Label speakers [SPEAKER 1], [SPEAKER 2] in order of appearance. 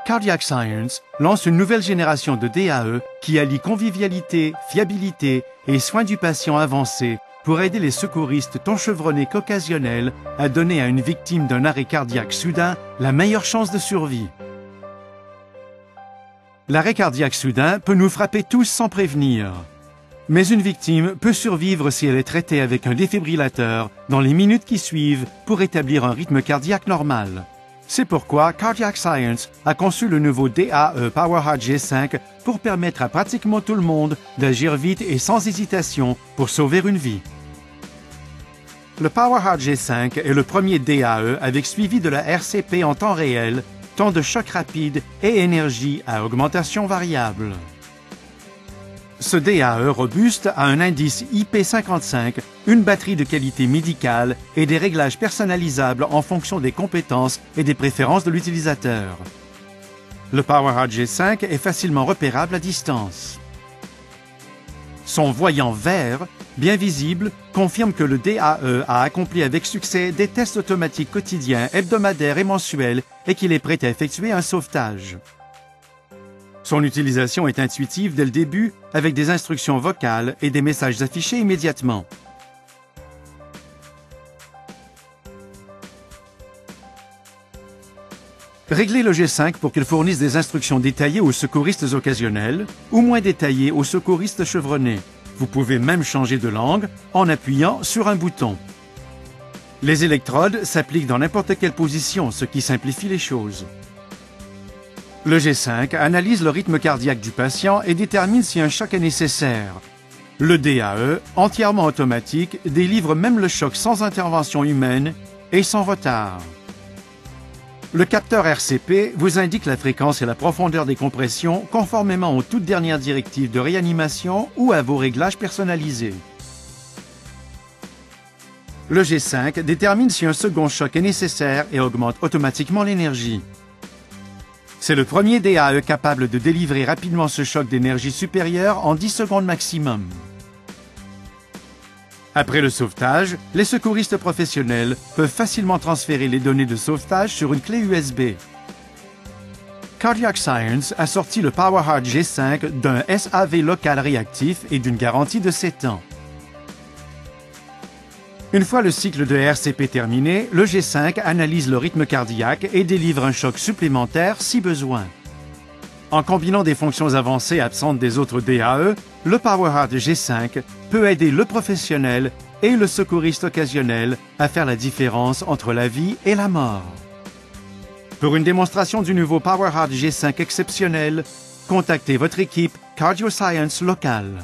[SPEAKER 1] Cardiac Science lance une nouvelle génération de DAE qui allie convivialité, fiabilité et soins du patient avancés pour aider les secouristes tant chevronnés qu'occasionnels à donner à une victime d'un arrêt cardiaque soudain la meilleure chance de survie. L'arrêt cardiaque soudain peut nous frapper tous sans prévenir. Mais une victime peut survivre si elle est traitée avec un défibrillateur dans les minutes qui suivent pour établir un rythme cardiaque normal. C'est pourquoi Cardiac Science a conçu le nouveau DAE PowerHeart G5 pour permettre à pratiquement tout le monde d'agir vite et sans hésitation pour sauver une vie. Le PowerHeart G5 est le premier DAE avec suivi de la RCP en temps réel, temps de choc rapide et énergie à augmentation variable. Ce DAE robuste a un indice IP55, une batterie de qualité médicale et des réglages personnalisables en fonction des compétences et des préférences de l'utilisateur. Le PowerHeart G5 est facilement repérable à distance. Son voyant vert, bien visible, confirme que le DAE a accompli avec succès des tests automatiques quotidiens, hebdomadaires et mensuels et qu'il est prêt à effectuer un sauvetage. Son utilisation est intuitive dès le début avec des instructions vocales et des messages affichés immédiatement. Réglez le G5 pour qu'il fournisse des instructions détaillées aux secouristes occasionnels ou moins détaillées aux secouristes chevronnés. Vous pouvez même changer de langue en appuyant sur un bouton. Les électrodes s'appliquent dans n'importe quelle position, ce qui simplifie les choses. Le G5 analyse le rythme cardiaque du patient et détermine si un choc est nécessaire. Le DAE, entièrement automatique, délivre même le choc sans intervention humaine et sans retard. Le capteur RCP vous indique la fréquence et la profondeur des compressions conformément aux toutes dernières directives de réanimation ou à vos réglages personnalisés. Le G5 détermine si un second choc est nécessaire et augmente automatiquement l'énergie. C'est le premier DAE capable de délivrer rapidement ce choc d'énergie supérieure en 10 secondes maximum. Après le sauvetage, les secouristes professionnels peuvent facilement transférer les données de sauvetage sur une clé USB. Cardiac Science a sorti le PowerHeart G5 d'un SAV local réactif et d'une garantie de 7 ans. Une fois le cycle de RCP terminé, le G5 analyse le rythme cardiaque et délivre un choc supplémentaire si besoin. En combinant des fonctions avancées absentes des autres DAE, le PowerHeart G5 peut aider le professionnel et le secouriste occasionnel à faire la différence entre la vie et la mort. Pour une démonstration du nouveau PowerHeart G5 exceptionnel, contactez votre équipe Cardio Science locale.